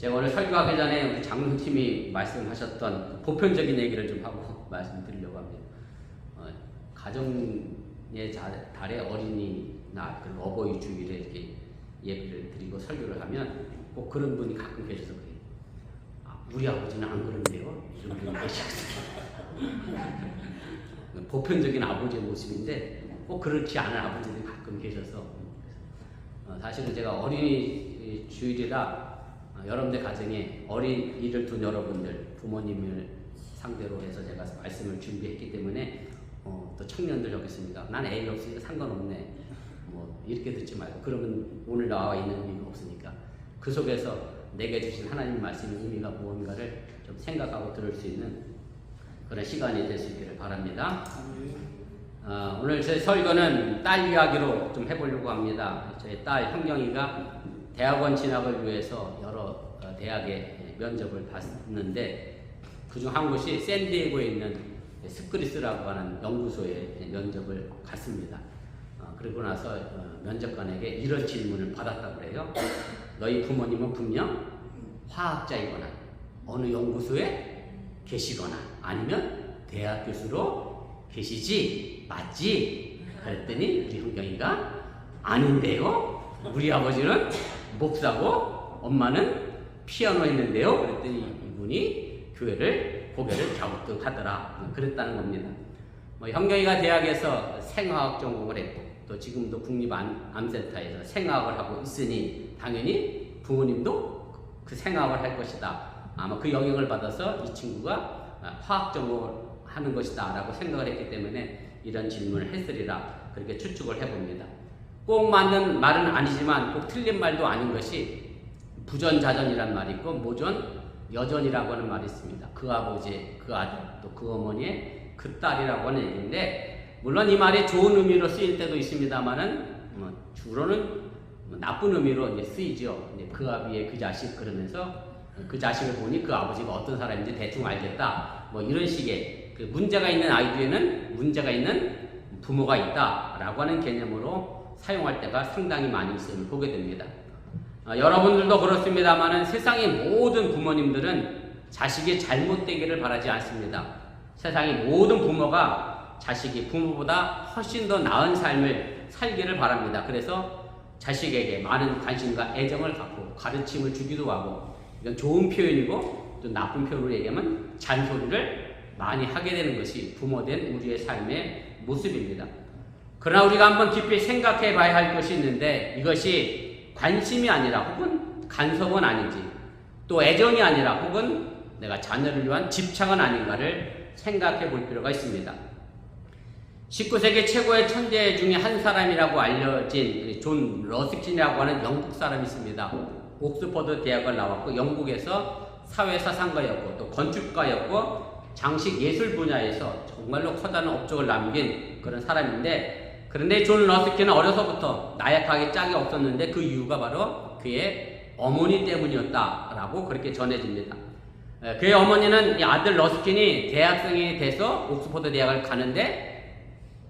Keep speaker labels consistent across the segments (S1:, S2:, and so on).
S1: 제가 오늘 설교하기 전에 우리 장로팀이 말씀하셨던 그 보편적인 얘기를 좀 하고 말씀드리려고 합니다. 가정의 달에 어린이날, 그리고 어버이 주일에 이렇게 예배를 드리고 설교를 하면 꼭 그런 분이 가끔 계셔서 그래요. 우리 아버지는 안 그런데요? 이런 분이 계시거든요. 보편적인 아버지의 모습인데 꼭 그렇지 않은 아버지들이 가끔 계셔서 사실은 제가 어린이 주일이라 여러분들 가정에 어린이를 둔 여러분들 부모님을 상대로 해서 제가 말씀을 준비했기 때문에 또 청년들 여기 있습니다. 난 애가 없으니까 상관없네. 뭐 이렇게 듣지 말고 그러면 오늘 나와 있는 의미가 없으니까 그 속에서 내게 주신 하나님 말씀의 의미가 무언가를 좀 생각하고 들을 수 있는 그런 시간이 될 수 있기를 바랍니다. 오늘 제 설교는 딸 이야기로 좀 해보려고 합니다. 저희 딸 형경이가 대학원 진학을 위해서 여러 대학에 면접을 봤는데 그중 한 곳이 샌디에고에 있는 스크리스라고 하는 연구소에 면접을 갔습니다. 그리고 나서 면접관에게 이런 질문을 받았다고 해요. 너희 부모님은 분명 화학자이거나 어느 연구소에 계시거나 아니면 대학 교수로 계시지? 맞지? 그랬더니 우리 형경이가 아닌데요? 우리 아버지는 목사고 엄마는 피아노 했는데요? 그랬더니 이분이 교회를 고개를 갸우뚱하더라. 그랬다는 겁니다. 형경이가 대학에서 생화학 전공을 했고 또 지금도 국립암센터에서 생화학을 하고 있으니 당연히 부모님도 그 생화학을 할 것이다. 아마 그 영향을 받아서 이 친구가 화학 전공을 하는 것이다 라고 생각을 했기 때문에 이런 질문을 했으리라 그렇게 추측을 해봅니다. 꼭 맞는 말은 아니지만 꼭 틀린 말도 아닌 것이 부전자전이란 말이 있고 모전 여전이라고 하는 말이 있습니다. 그 아버지, 그 아들, 또 그 어머니의 그 딸이라고 하는 얘기인데 물론 이 말이 좋은 의미로 쓰일 때도 있습니다만은 주로는 나쁜 의미로 이제 쓰이죠. 이제 그 아비의 그 자식 그러면서 그 자식을 보니 그 아버지가 어떤 사람인지 대충 알겠다. 뭐 이런 식의 그 문제가 있는 아이 뒤에는 문제가 있는 부모가 있다라고 하는 개념으로 사용할 때가 상당히 많이 있음을 보게 됩니다. 여러분들도 그렇습니다만은 세상의 모든 부모님들은 자식이 잘못되기를 바라지 않습니다. 세상의 모든 부모가 자식이 부모보다 훨씬 더 나은 삶을 살기를 바랍니다. 그래서 자식에게 많은 관심과 애정을 갖고 가르침을 주기도 하고 이건 좋은 표현이고 또 나쁜 표현으로 얘기하면 잔소리를 많이 하게 되는 것이 부모된 우리의 삶의 모습입니다. 그러나 우리가 한번 깊이 생각해 봐야 할 것이 있는데 이것이 관심이 아니라 혹은 간섭은 아닌지 또 애정이 아니라 혹은 내가 자녀를 위한 집착은 아닌가를 생각해 볼 필요가 있습니다. 19세기 최고의 천재 중에 한 사람이라고 알려진 존 러스킨이라고 하는 영국 사람이 있습니다. 옥스퍼드 대학을 나왔고 영국에서 사회사상가였고 또 건축가였고 장식 예술 분야에서 정말로 커다란 업적을 남긴 그런 사람인데 그런데 존 러스킨은 어려서부터 나약하게 짝이 없었는데 그 이유가 바로 그의 어머니 때문이었다라고 그렇게 전해집니다. 그의 어머니는 이 아들 러스킨이 대학생이 돼서 옥스퍼드 대학을 가는데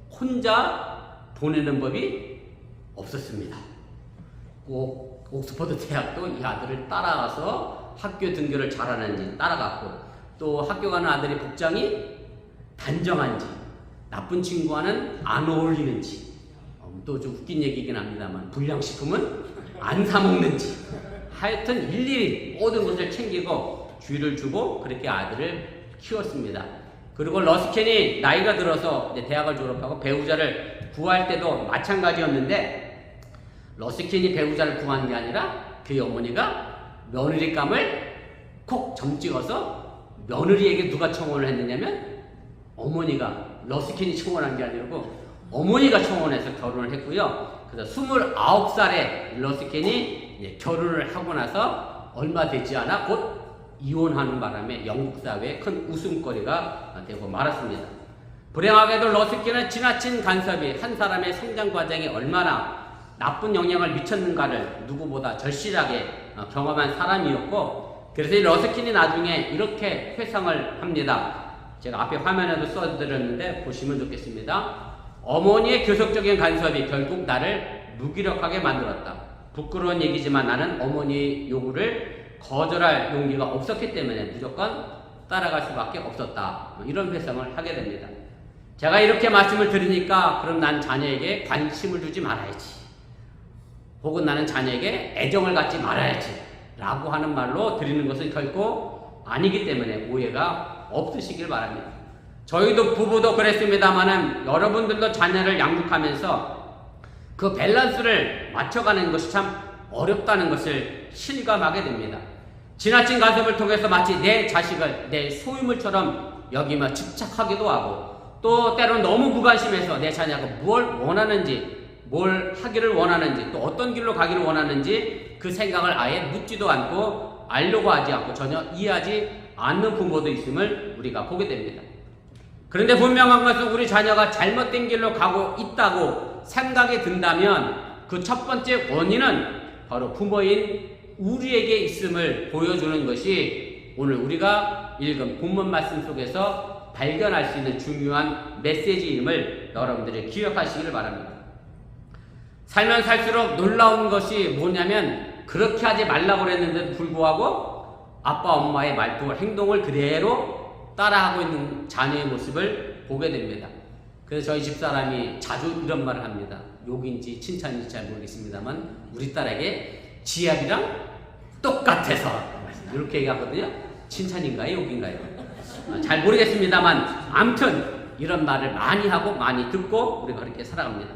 S1: 혼자 보내는 법이 없었습니다. 꼭 옥스퍼드 대학도 이 아들을 따라가서 학교 등교를 잘하는지 따라갔고 또 학교 가는 아들의 복장이 단정한지 나쁜 친구와는 안 어울리는지 또 좀 웃긴 얘기긴 합니다만 불량식품은 안 사먹는지 하여튼 일일이 모든 것을 챙기고 주의를 주고 그렇게 아들을 키웠습니다. 그리고 러스킨이 나이가 들어서 이제 대학을 졸업하고 배우자를 구할 때도 마찬가지였는데 러스킨이 배우자를 구한 게 아니라 그의 어머니가 며느리감을 콕 점찍어서 며느리에게 누가 청혼을 했느냐면 어머니가 러스킨이 청혼한 게 아니고 어머니가 청혼해서 결혼을 했고요. 그래서 29살에 러스킨이 결혼을 하고 나서 얼마 되지 않아 곧 이혼하는 바람에 영국 사회에 큰 웃음거리가 되고 말았습니다. 불행하게도 러스킨은 지나친 간섭이 한 사람의 성장 과정에 얼마나 나쁜 영향을 미쳤는가를 누구보다 절실하게 경험한 사람이었고 그래서 이 러스킨이 나중에 이렇게 회상을 합니다. 제가 앞에 화면에도 써드렸는데 보시면 좋겠습니다. 어머니의 교섭적인 간섭이 결국 나를 무기력하게 만들었다. 부끄러운 얘기지만 나는 어머니의 요구를 거절할 용기가 없었기 때문에 무조건 따라갈 수밖에 없었다. 이런 회상을 하게 됩니다. 제가 이렇게 말씀을 드리니까 그럼 난 자녀에게 관심을 두지 말아야지, 혹은 나는 자녀에게 애정을 갖지 말아야지 라고 하는 말로 드리는 것은 결코 아니기 때문에 오해가 없으시길 바랍니다. 저희도 부부도 그랬습니다만은 여러분들도 자녀를 양육하면서 그 밸런스를 맞춰가는 것이 참 어렵다는 것을 실감하게 됩니다. 지나친 간섭을 통해서 마치 내 자식을 내 소유물처럼 여기며 집착하기도 하고, 또 때로는 너무 무관심해서 내 자녀가 뭘 원하는지, 뭘 하기를 원하는지, 또 어떤 길로 가기를 원하는지 그 생각을 아예 묻지도 않고 알려고 하지 않고 전혀 이해하지 않는 부모도 있음을 우리가 보게 됩니다. 그런데 분명한 것은 우리 자녀가 잘못된 길로 가고 있다고 생각이 든다면 그 첫 번째 원인은 바로 부모인 우리에게 있음을 보여주는 것이 오늘 우리가 읽은 본문 말씀 속에서 발견할 수 있는 중요한 메시지임을 여러분들이 기억하시기를 바랍니다. 살면 살수록 놀라운 것이 뭐냐면, 그렇게 하지 말라고 그랬는데도 불구하고 아빠 엄마의 말투, 행동을 그대로 따라하고 있는 자녀의 모습을 보게 됩니다. 그래서 저희 집사람이 자주 이런 말을 합니다. 욕인지 칭찬인지 잘 모르겠습니다만 우리 딸에게 지압이랑 똑같아서 이렇게 얘기하거든요. 칭찬인가요? 욕인가요? 잘 모르겠습니다만 아무튼 이런 말을 많이 하고 많이 듣고 우리가 그렇게 살아갑니다.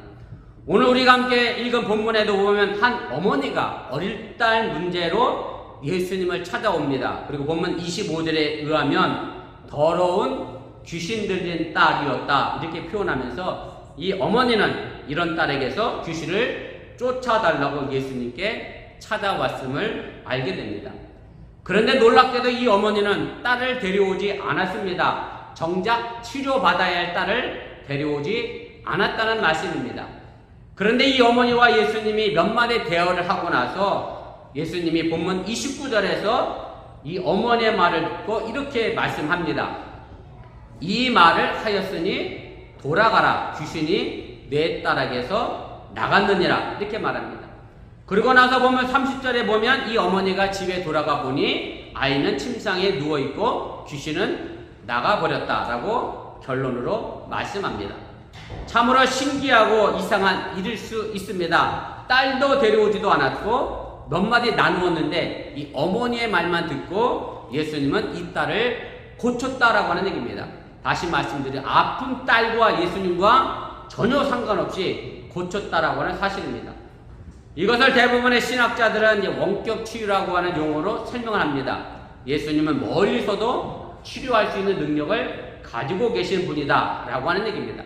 S1: 오늘 우리가 함께 읽은 본문에도 보면 한 어머니가 어릴 딸 문제로 예수님을 찾아옵니다. 그리고 본문 25절에 의하면 더러운 귀신 들린 딸이었다 이렇게 표현하면서 이 어머니는 이런 딸에게서 귀신을 쫓아달라고 예수님께 찾아왔음을 알게 됩니다. 그런데 놀랍게도 이 어머니는 딸을 데려오지 않았습니다. 정작 치료받아야 할 딸을 데려오지 않았다는 말씀입니다. 그런데 이 어머니와 예수님이 몇 마디 대화를 하고 나서 예수님이 본문 29절에서 이 어머니의 말을 듣고 이렇게 말씀합니다. 이 말을 하였으니 돌아가라, 귀신이 내 딸에게서 나갔느니라 이렇게 말합니다. 그리고 나서 보면 30절에 보면 이 어머니가 집에 돌아가 보니 아이는 침상에 누워있고 귀신은 나가버렸다라고 결론으로 말씀합니다. 참으로 신기하고 이상한 일일 수 있습니다. 딸도 데려오지도 않았고 몇 마디 나누었는데 이 어머니의 말만 듣고 예수님은 이 딸을 고쳤다라고 하는 얘기입니다. 다시 말씀드린 아픈 딸과 예수님과 전혀 상관없이 고쳤다라고 하는 사실입니다. 이것을 대부분의 신학자들은 원격 치유라고 하는 용어로 설명을 합니다. 예수님은 멀리서도 치료할 수 있는 능력을 가지고 계신 분이다 라고 하는 얘기입니다.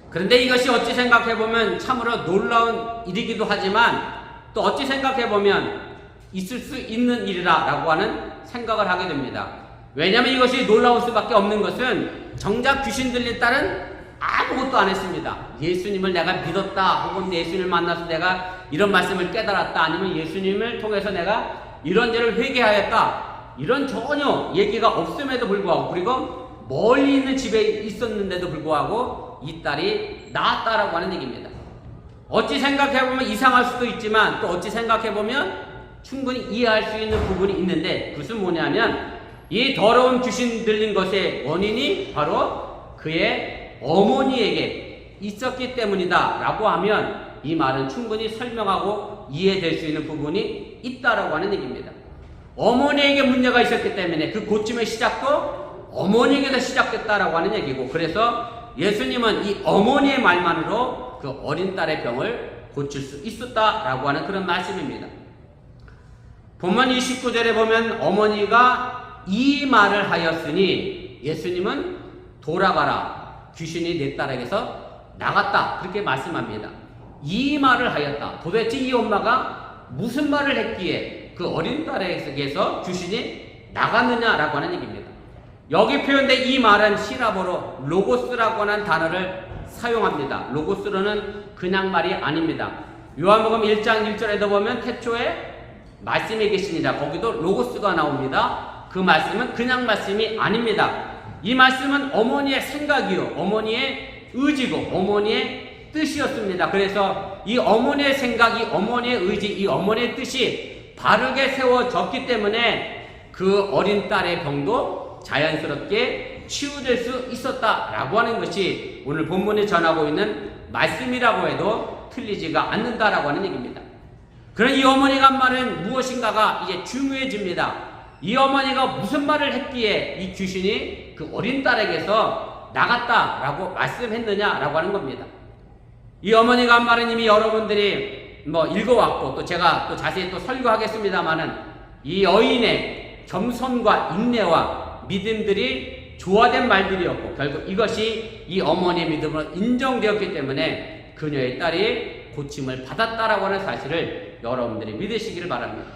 S1: 그런데 이것이 어찌 생각해보면 참으로 놀라운 일이기도 하지만 또 어찌 생각해보면 있을 수 있는 일이라 라고 하는 생각을 하게 됩니다. 왜냐하면 이것이 놀라울 수밖에 없는 것은 정작 귀신 들린 딸은 아무것도 안 했습니다. 예수님을 내가 믿었다, 혹은 예수님을 만나서 내가 이런 말씀을 깨달았다, 아니면 예수님을 통해서 내가 이런 죄를 회개하였다, 이런 전혀 얘기가 없음에도 불구하고, 그리고 멀리 있는 집에 있었는데도 불구하고 이 딸이 나았다라고 하는 얘기입니다. 어찌 생각해보면 이상할 수도 있지만 또 어찌 생각해보면 충분히 이해할 수 있는 부분이 있는데, 그것은 뭐냐면 이 더러운 귀신 들린 것의 원인이 바로 그의 어머니에게 있었기 때문이다 라고 하면 이 말은 충분히 설명하고 이해될 수 있는 부분이 있다라고 하는 얘기입니다. 어머니에게 문제가 있었기 때문에 그 고침의 시작도 어머니에게서 시작됐다라고 하는 얘기고, 그래서 예수님은 이 어머니의 말만으로 그 어린 딸의 병을 고칠 수 있었다라고 하는 그런 말씀입니다. 본문 29절에 보면 어머니가 이 말을 하였으니 예수님은 돌아가라, 귀신이 내 딸에게서 나갔다 그렇게 말씀합니다. 이 말을 하였다. 도대체 이 엄마가 무슨 말을 했기에 그 어린 딸에게서 귀신이 나갔느냐라고 하는 얘기입니다. 여기 표현된 이 말은 히라보로 로고스라고 하는 단어를 사용합니다. 로고스로는 그냥 말이 아닙니다. 요한복음 1장 1절에도 보면 태초에 말씀이 계시니라, 거기도 로고스가 나옵니다. 그 말씀은 그냥 말씀이 아닙니다. 이 말씀은 어머니의 생각이요, 어머니의 의지고 어머니의 뜻이었습니다. 그래서 이 어머니의 생각, 이 어머니의 의지, 이 어머니의 뜻이 바르게 세워졌기 때문에 그 어린 딸의 병도 자연스럽게 치유될 수 있었다라고 하는 것이 오늘 본문에 전하고 있는 말씀이라고 해도 틀리지가 않는다라고 하는 얘기입니다. 그런 이 어머니가 한 말은 무엇인가가 이제 중요해집니다. 이 어머니가 무슨 말을 했기에 이 귀신이 그 어린 딸에게서 나갔다라고 말씀했느냐라고 하는 겁니다. 이 어머니가 한 말은 이미 여러분들이 읽어왔고 또 제가 또 자세히 또 설교하겠습니다만은 이 여인의 겸손과 인내와 믿음들이 조화된 말들이었고 결국 이것이 이 어머니의 믿음으로 인정되었기 때문에 그녀의 딸이 고침을 받았다라고 하는 사실을 여러분들이 믿으시기를 바랍니다.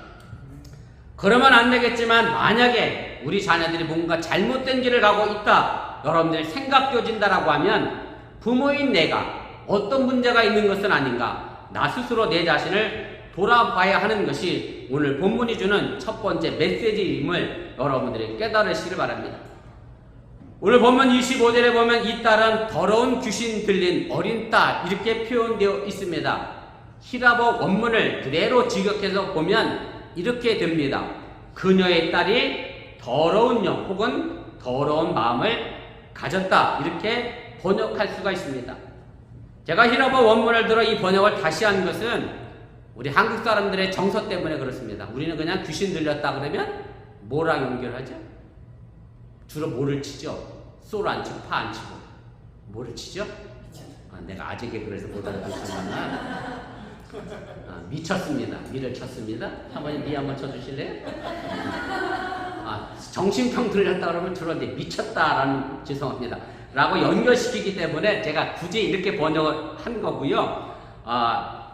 S1: 그러면 안 되겠지만 만약에 우리 자녀들이 뭔가 잘못된 길을 가고 있다 여러분들이 생각되어진다라고 하면 부모인 내가 어떤 문제가 있는 것은 아닌가 나 스스로 내 자신을 돌아봐야 하는 것이 오늘 본문이 주는 첫 번째 메시지임을 여러분들이 깨달으시길 바랍니다. 오늘 본문 25절에 보면 이 딸은 더러운 귀신 들린 어린 딸 이렇게 표현되어 있습니다. 히라보 원문을 그대로 직역해서 보면 이렇게 됩니다. 그녀의 딸이 더러운 영 혹은 더러운 마음을 가졌다 이렇게 번역할 수가 있습니다. 제가 히라보 원문을 들어 이 번역을 다시 한 것은 우리 한국 사람들의 정서 때문에 그렇습니다. 우리는 그냥 귀신 들렸다 그러면 뭐랑 연결하죠? 주로 뭐를 치죠? 솔 안 치고 파 안 치고 뭐를 치죠? 내가 아직에 그래서 못 알아듣지만 미쳤습니다. 미를 쳤습니다. 한번 미 한번 쳐주실래요? 정신병 들렸다 그러면 주로 이제 미쳤다라는 죄송합니다. 라고 연결시키기 때문에 제가 굳이 이렇게 번역을 한 거고요.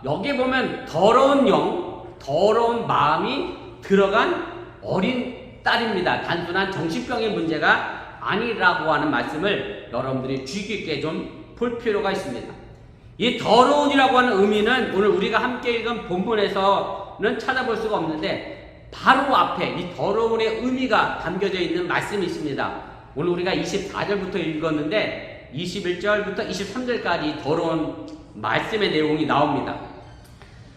S1: 여기 보면 더러운 영, 더러운 마음이 들어간 어린 딸입니다. 단순한 정신병의 문제가 아니라고 하는 말씀을 여러분들이 주의 깊게 좀 볼 필요가 있습니다. 이 더러운이라고 하는 의미는 오늘 우리가 함께 읽은 본문에서는 찾아볼 수가 없는데 바로 앞에 이 더러운의 의미가 담겨져 있는 말씀이 있습니다. 오늘 우리가 24절부터 읽었는데 21절부터 23절까지 더러운 말씀의 내용이 나옵니다.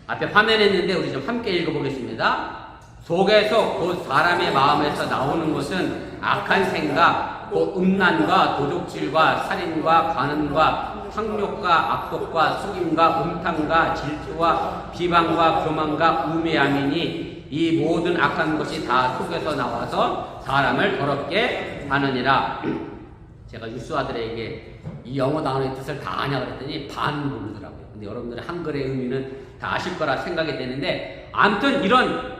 S1: 앞에 화면에 있는데 우리 좀 함께 읽어보겠습니다. 속에서 곧 사람의 마음에서 나오는 것은 악한 생각, 곧 음란과 도둑질과 살인과 간음과 탕욕과 악독과 속임과 음탕과 질투와 비방과 교만과 우매함이니 이 모든 악한 것이 다 속에서 나와서 사람을 더럽게 하느니라. 제가 유수아들에게 이 영어 단어의 뜻을 다 아냐 그랬더니 반 모르더라고요. 근데 여러분들의 한글의 의미는 다 아실 거라 생각이 되는데 아무튼 이런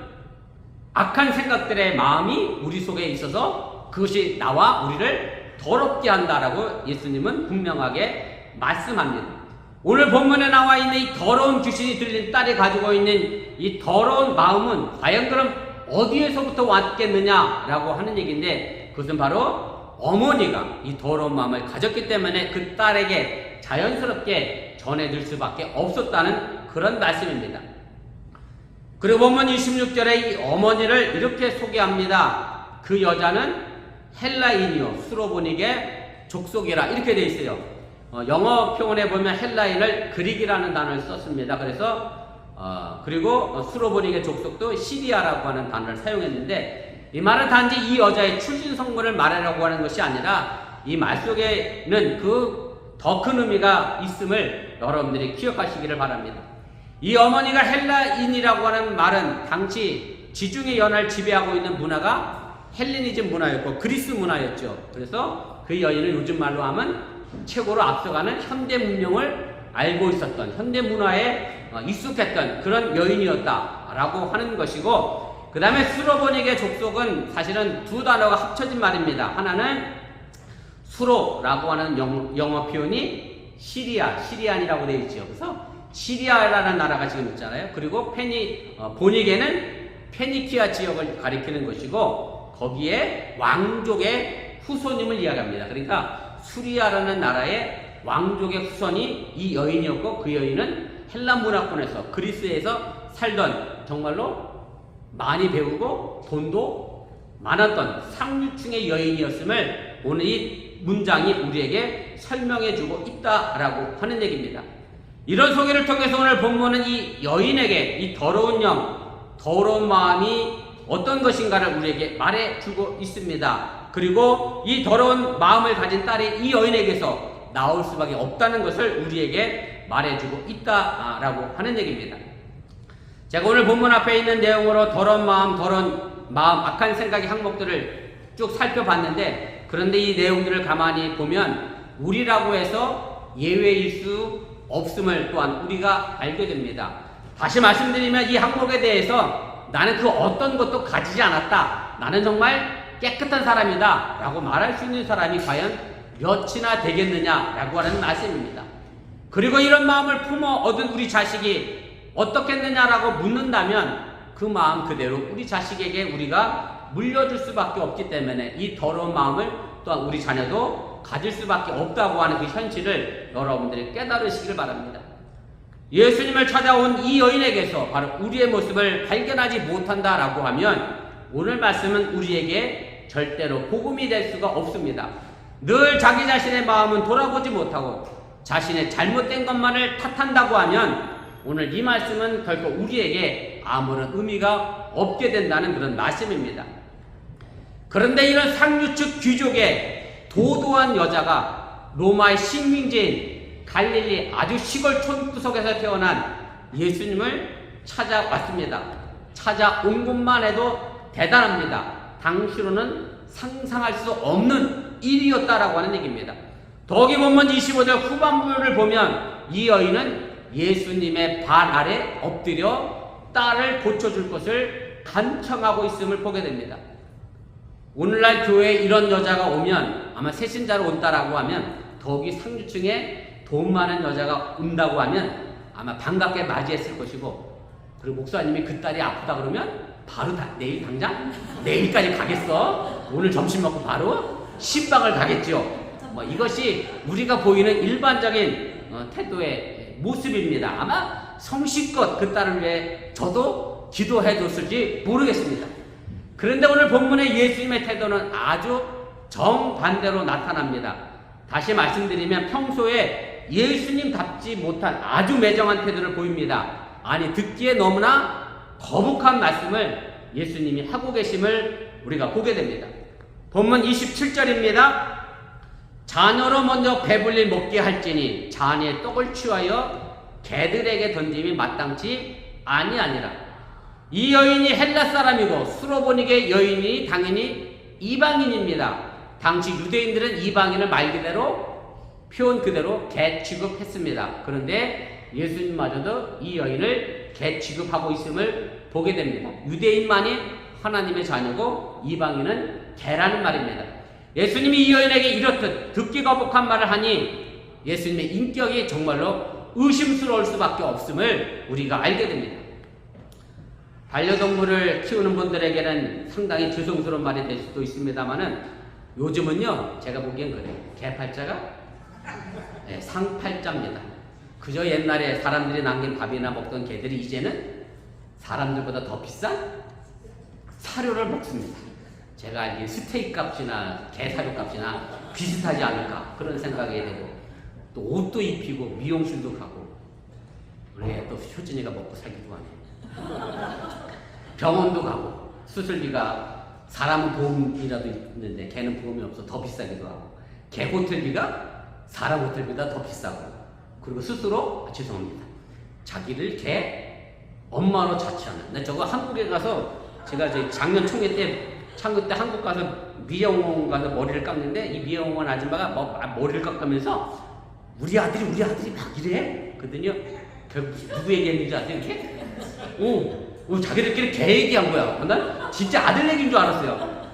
S1: 악한 생각들의 마음이 우리 속에 있어서 그것이 나와 우리를 더럽게 한다라고 예수님은 분명하게 말씀합니다. 오늘 본문에 나와 있는 이 더러운 귀신이 들린 딸이 가지고 있는 이 더러운 마음은 과연 그럼 어디에서부터 왔겠느냐라고 하는 얘기인데 그것은 바로 어머니가 이 더러운 마음을 가졌기 때문에 그 딸에게 자연스럽게 전해질 수밖에 없었다는 그런 말씀입니다. 그리고 본문 26절에 이 어머니를 이렇게 소개합니다. 그 여자는 헬라인이요 수로보닉의 족속이라 이렇게 되어 있어요. 영어 표현에 보면 헬라인을 그릭이라는 단어를 썼습니다. 그래서 그리고 수로보닉의 족속도 시리아라고 하는 단어를 사용했는데 이 말은 단지 이 여자의 출신 성분을 말하려고 하는 것이 아니라 이 말 속에는 그 더 큰 의미가 있음을 여러분들이 기억하시기를 바랍니다. 이 어머니가 헬라인이라고 하는 말은 당시 지중해 연안을 지배하고 있는 문화가 헬레니즘 문화였고 그리스 문화였죠. 그래서 그 여인은 요즘 말로 하면 최고로 앞서가는 현대 문명을 알고 있었던 현대 문화에 익숙했던 그런 여인이었다라고 하는 것이고 그 다음에 수로보닉의 족속은 사실은 두 단어가 합쳐진 말입니다. 하나는 수로라고 하는 영어 표현이 시리안이라고 되어 있죠. 그래서 시리아라는 나라가 지금 있잖아요. 그리고 보닉에는 페니키아 지역을 가리키는 것이고 거기에 왕족의 후손임을 이야기합니다. 그러니까 수리아라는 나라의 왕족의 후손이 이 여인이었고 그 여인은 헬라 문화권에서 그리스에서 살던 정말로 많이 배우고 돈도 많았던 상류층의 여인이었음을 오늘 이 문장이 우리에게 설명해주고 있다라고 하는 얘기입니다. 이런 소개를 통해서 오늘 본문은 이 여인에게 이 더러운 영, 더러운 마음이 어떤 것인가를 우리에게 말해주고 있습니다. 그리고 이 더러운 마음을 가진 딸이 이 여인에게서 나올 수밖에 없다는 것을 우리에게 말해주고 있다라고 하는 얘기입니다. 제가 오늘 본문 앞에 있는 내용으로 더러운 마음, 악한 생각의 항목들을 쭉 살펴봤는데, 그런데 이 내용들을 가만히 보면 우리라고 해서 예외일 수 없음을 또한 우리가 알게 됩니다. 다시 말씀드리면 이 항목에 대해서 나는 그 어떤 것도 가지지 않았다, 나는 정말 깨끗한 사람이다 라고 말할 수 있는 사람이 과연 몇이나 되겠느냐 라고 하는 말씀입니다. 그리고 이런 마음을 품어 얻은 우리 자식이 어떻겠느냐라고 묻는다면 그 마음 그대로 우리 자식에게 우리가 물려줄 수밖에 없기 때문에 이 더러운 마음을 또한 우리 자녀도 가질 수밖에 없다고 하는 그 현실을 여러분들이 깨달으시길 바랍니다. 예수님을 찾아온 이 여인에게서 바로 우리의 모습을 발견하지 못한다라고 하면 오늘 말씀은 우리에게 절대로 복음이 될 수가 없습니다. 늘 자기 자신의 마음은 돌아보지 못하고 자신의 잘못된 것만을 탓한다고 하면 오늘 이 말씀은 결코 우리에게 아무런 의미가 없게 된다는 그런 말씀입니다. 그런데 이런 상류층 귀족의 도도한 여자가 로마의 식민지인 갈릴리 아주 시골 촌구석에서 태어난 예수님을 찾아왔습니다. 찾아온 것만 해도 대단합니다. 당시로는 상상할 수 없는 일이었다라고 하는 얘기입니다. 더욱이 본문 25절 후반부를 보면 이 여인은 예수님의 발 아래 엎드려 딸을 고쳐줄 것을 간청하고 있음을 보게 됩니다. 오늘날 교회에 이런 여자가 오면, 아마 새신자로 온다라고 하면, 더욱이 상류층에 돈 많은 여자가 온다고 하면 아마 반갑게 맞이했을 것이고, 그리고 목사님이 그 딸이 아프다 그러면 바로 내일 당장? 내일까지 가겠어? 오늘 점심 먹고 바로 신방을 가겠죠. 이것이 우리가 보이는 일반적인 태도의 모습입니다. 아마 성실껏 그 딸을 위해 저도 기도해줬을지 모르겠습니다. 그런데 오늘 본문의 예수님의 태도는 아주 정반대로 나타납니다. 다시 말씀드리면 평소에 예수님답지 못한 아주 매정한 태도를 보입니다. 아니, 듣기에 너무나 거북한 말씀을 예수님이 하고 계심을 우리가 보게 됩니다. 본문 27절입니다. 자녀로 먼저 배불리 먹게 할지니 잔의 떡을 취하여 개들에게 던짐이 마땅치 아니하니라. 이 여인이 헬라 사람이고 수로보니게 여인이 당연히 이방인입니다. 당시 유대인들은 이방인을 말 그대로, 표현 그대로 개 취급했습니다. 그런데 예수님마저도 이 여인을 개 취급하고 있음을 보게 됩니다. 유대인만이 하나님의 자녀고 이방인은 개라는 말입니다. 예수님이 이 여인에게 이렇듯 듣기 거북한 말을 하니 예수님의 인격이 정말로 의심스러울 수밖에 없음을 우리가 알게 됩니다. 반려동물을 키우는 분들에게는 상당히 죄송스러운 말이 될 수도 있습니다만은 요즘은요, 제가 보기엔 그래요. 개팔자가 상팔자입니다. 그저 옛날에 사람들이 남긴 밥이나 먹던 개들이 이제는 사람들보다 더 비싼 사료를 먹습니다. 제가 알기엔 스테이크 값이나 개 사료 값이나 비슷하지 않을까 그런 생각이 되고, 또 옷도 입히고 미용실도 가고, 우리 또 효진이가 먹고 살기도 하네. 병원도 가고, 수술비가 사람은 보험이라도 있는데 개는 보험이 없어 더 비싸기도 하고, 개 호텔비가 사람 호텔비보다 더 비싸고, 그리고 스스로 죄송합니다, 자기를 개 엄마로 자처하는. 근데 저거 한국에 가서 제가 저희 작년 총회 때 한국 가서 미용원 가서 머리를 깎는데 이 미용원 아줌마가 머리를 깎으면서 우리 아들이 막 이래? 그랬더니 누구 얘기했는지 아세요? 이렇게? 자기들끼리 개 얘기한 거야. 난 진짜 아들 얘기인 줄 알았어요.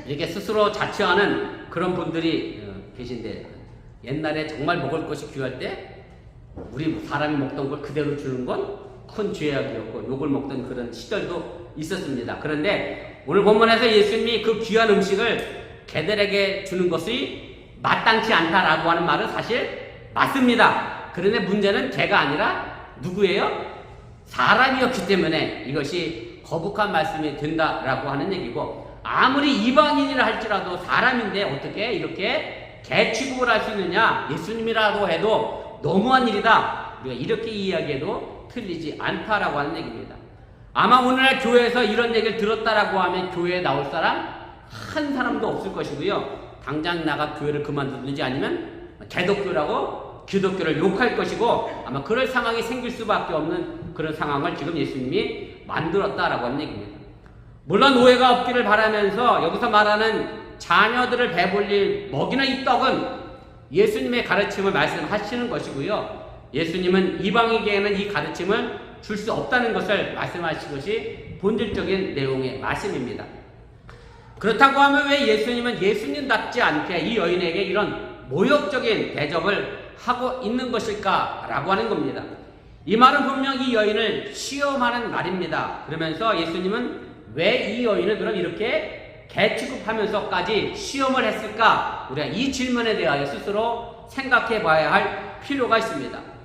S1: 이렇게 스스로 자처하는 그런 분들이 계신데, 옛날에 정말 먹을 것이 귀할 때 우리 사람이 먹던 걸 그대로 주는 건 큰 죄악이었고 욕을 먹던 그런 시절도 있었습니다. 그런데 오늘 본문에서 예수님이 그 귀한 음식을 개들에게 주는 것이 마땅치 않다라고 하는 말은 사실 맞습니다. 그런데 문제는 개가 아니라 누구예요? 사람이었기 때문에 이것이 거북한 말씀이 된다라고 하는 얘기고, 아무리 이방인이라 할지라도 사람인데 어떻게 이렇게 개 취급을 할 수 있느냐? 예수님이라고 해도 너무한 일이다. 우리가 이렇게 이야기해도 틀리지 않다라고 하는 얘기입니다. 아마 오늘날 교회에서 이런 얘기를 들었다라고 하면 교회에 나올 사람 한 사람도 없을 것이고요. 당장 나가 교회를 그만두든지 아니면 개독교라고 기독교를 욕할 것이고 아마 그럴 상황이 생길 수밖에 없는 그런 상황을 지금 예수님이 만들었다라고 하는 얘기입니다. 물론 오해가 없기를 바라면서 여기서 말하는 자녀들을 배불리 먹이는 이 떡은 예수님의 가르침을 말씀하시는 것이고요. 예수님은 이방인에게는 이 가르침을 줄 수 없다는 것을 말씀하신 것이 본질적인 내용의 말씀입니다. 그렇다고 하면 왜 예수님은 예수님답지 않게 이 여인에게 이런 모욕적인 대접을 하고 있는 것일까라고 하는 겁니다. 이 말은 분명 이 여인을 시험하는 말입니다. 그러면서 예수님은 왜 이 여인을 그럼 이렇게 개 취급하면서까지 시험을 했을까? 우리가 이 질문에 대하여 스스로 생각해 봐야 할 필요가 있습니다.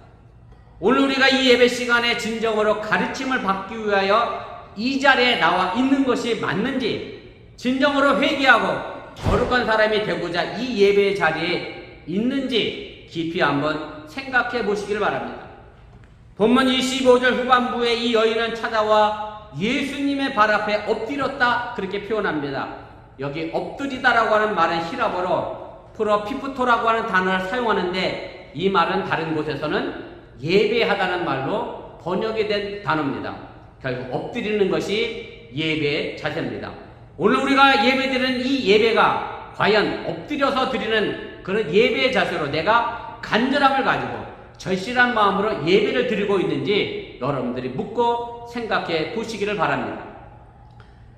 S1: 오늘 우리가 이 예배 시간에 진정으로 가르침을 받기 위하여 이 자리에 나와 있는 것이 맞는지, 진정으로 회개하고 거룩한 사람이 되고자 이 예배 자리에 있는지 깊이 한번 생각해 보시기를 바랍니다. 본문 25절 후반부에 이 여인은 찾아와 예수님의 발 앞에 엎드렸다 그렇게 표현합니다. 여기 엎드리다라고 하는 말은 히라보로 프로피프토라고 하는 단어를 사용하는데 이 말은 다른 곳에서는 예배하다는 말로 번역이 된 단어입니다. 결국 엎드리는 것이 예배의 자세입니다. 오늘 우리가 예배드리는 이 예배가 과연 엎드려서 드리는 그런 예배의 자세로 내가 간절함을 가지고 절실한 마음으로 예배를 드리고 있는지 여러분들이 묻고 생각해 보시기를 바랍니다.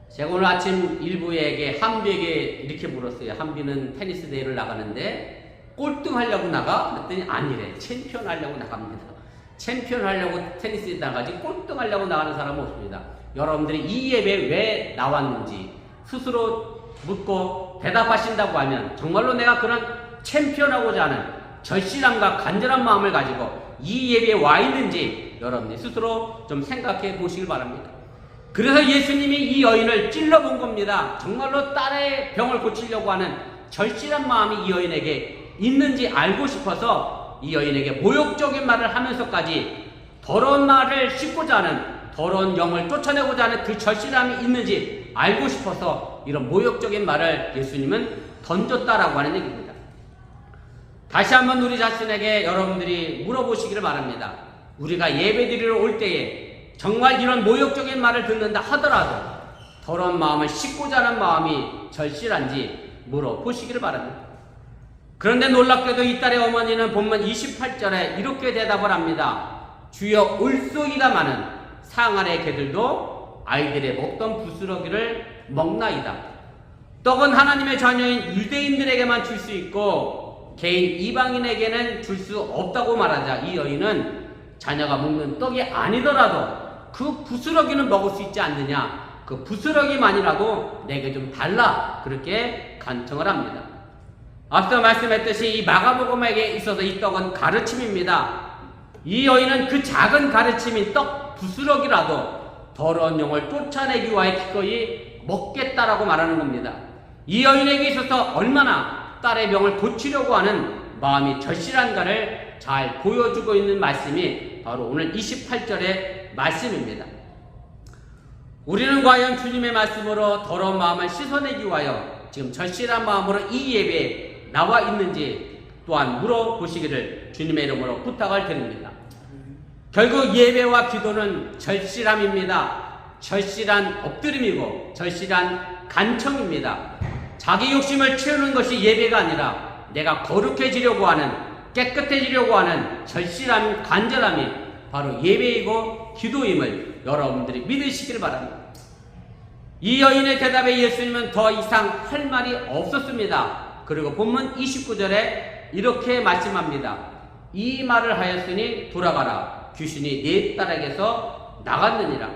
S1: 제가 오늘 아침 일부에게 한비에게 이렇게 물었어요. 한비는 테니스 대회를 나가는데 꼴등 하려고 나가? 그랬더니 아니래. 챔피언 하려고 나갑니다. 챔피언 하려고 테니스에 나가지 꼴등 하려고 나가는 사람은 없습니다. 여러분들이 이 예배에 왜 나왔는지 스스로 묻고 대답하신다고 하면 정말로 내가 그런 챔피언하고자 하는 절실함과 간절한 마음을 가지고 이 예배에 와 있는지 여러분들이 스스로 좀 생각해 보시길 바랍니다. 그래서 예수님이 이 여인을 찔러본 겁니다. 정말로 딸의 병을 고치려고 하는 절실한 마음이 이 여인에게 있는지 알고 싶어서 이 여인에게 모욕적인 말을 하면서까지 더러운 말을 씹고자 하는, 더러운 영을 쫓아내고자 하는 그 절실함이 있는지 알고 싶어서 이런 모욕적인 말을 예수님은 던졌다라고 하는 얘기입니다. 다시 한번 우리 자신에게 여러분들이 물어보시기를 바랍니다. 우리가 예배드리러 올 때에 정말 이런 모욕적인 말을 듣는다 하더라도 더러운 마음을 씹고자 하는 마음이 절실한지 물어보시기를 바랍니다. 그런데 놀랍게도 이 딸의 어머니는 본문 28절에 이렇게 대답을 합니다. 주여 울소이다마는 상아래 개들도 아이들의 먹던 부스러기를 먹나이다. 떡은 하나님의 자녀인 유대인들에게만 줄 수 있고 개인 이방인에게는 줄 수 없다고 말하자 이 여인은 자녀가 먹는 떡이 아니더라도 그 부스러기는 먹을 수 있지 않느냐, 그 부스러기만이라도 내게 좀 달라 그렇게 간청을 합니다. 앞서 말씀했듯이 이 마가복음에게 있어서 이 떡은 가르침입니다. 이 여인은 그 작은 가르침인 떡 부스러기라도 더러운 영을 쫓아내기 위하여 기꺼이 먹겠다라고 말하는 겁니다. 이 여인에게 있어서 얼마나 딸의 병을 고치려고 하는 마음이 절실한가를 잘 보여주고 있는 말씀이 바로 오늘 28절의 말씀입니다. 우리는 과연 주님의 말씀으로 더러운 마음을 씻어내기 위하여 지금 절실한 마음으로 이 예배에 나와 있는지 또한 물어보시기를 주님의 이름으로 부탁을 드립니다. 결국 예배와 기도는 절실함입니다. 절실한 엎드림이고 절실한 간청입니다. 자기 욕심을 채우는 것이 예배가 아니라 내가 거룩해지려고 하는, 깨끗해지려고 하는 절실한 간절함이 바로 예배이고 기도임을 여러분들이 믿으시길 바랍니다. 이 여인의 대답에 예수님은 더 이상 할 말이 없었습니다. 그리고 본문 29절에 이렇게 말씀합니다. 이 말을 하였으니 돌아가라. 귀신이 네 딸에게서 나갔느니라.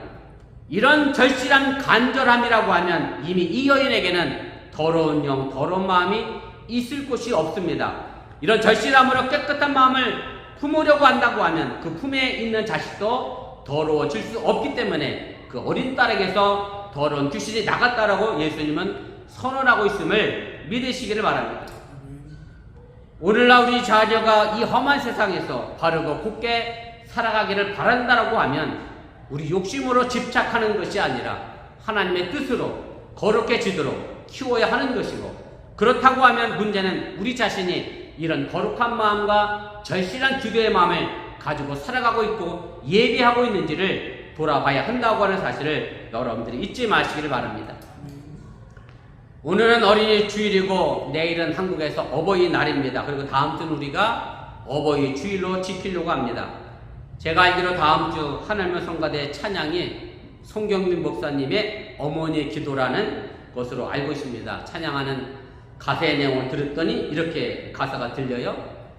S1: 이런 절실한 간절함이라고 하면 이미 이 여인에게는 더러운 영, 더러운 마음이 있을 곳이 없습니다. 이런 절실함으로 깨끗한 마음을 품으려고 한다고 하면 그 품에 있는 자식도 더러워질 수 없기 때문에 그 어린 딸에게서 더러운 귀신이 나갔다라고 예수님은 선언하고 있음을 믿으시기를 바랍니다. 오늘날 우리 자녀가 이 험한 세상에서 바르고 곱게 살아가기를 바란다라고 하면 우리 욕심으로 집착하는 것이 아니라 하나님의 뜻으로 거룩해지도록 키워야 하는 것이고, 그렇다고 하면 문제는 우리 자신이 이런 거룩한 마음과 절실한 기도의 마음을 가지고 살아가고 있고 예배하고 있는지를 돌아봐야 한다고 하는 사실을 여러분들이 잊지 마시기를 바랍니다. 오늘은 어린이 주일이고 내일은 한국에서 어버이날입니다. 그리고 다음 주는 우리가 어버이 주일로 지키려고 합니다. 제가 알기로 다음 주 하나님의 성가대 찬양이 송경민 목사님의 어머니의 기도라는 것으로 알고 있습니다. 찬양하는 가사의 내용을 들었더니 이렇게 가사가 들려요.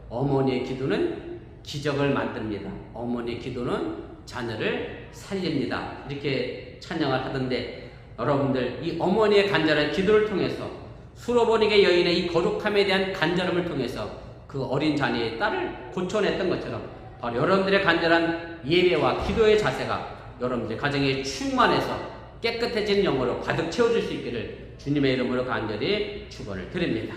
S1: 어머니의 기도는 기적을 만듭니다. 어머니의 기도는 자녀를 살립니다. 이렇게 찬양을 하던데, 여러분들 이 어머니의 간절한 기도를 통해서 수로보니게 여인의 이 거룩함에 대한 간절함을 통해서 그 어린 자녀의 딸을 고쳐냈던 것처럼 바로 여러분들의 간절한 예배와 기도의 자세가 여러분들 가정에 충만해서 깨끗해진 영으로 가득 채워줄 수 있기를 주님의 이름으로 간절히 축원을 드립니다.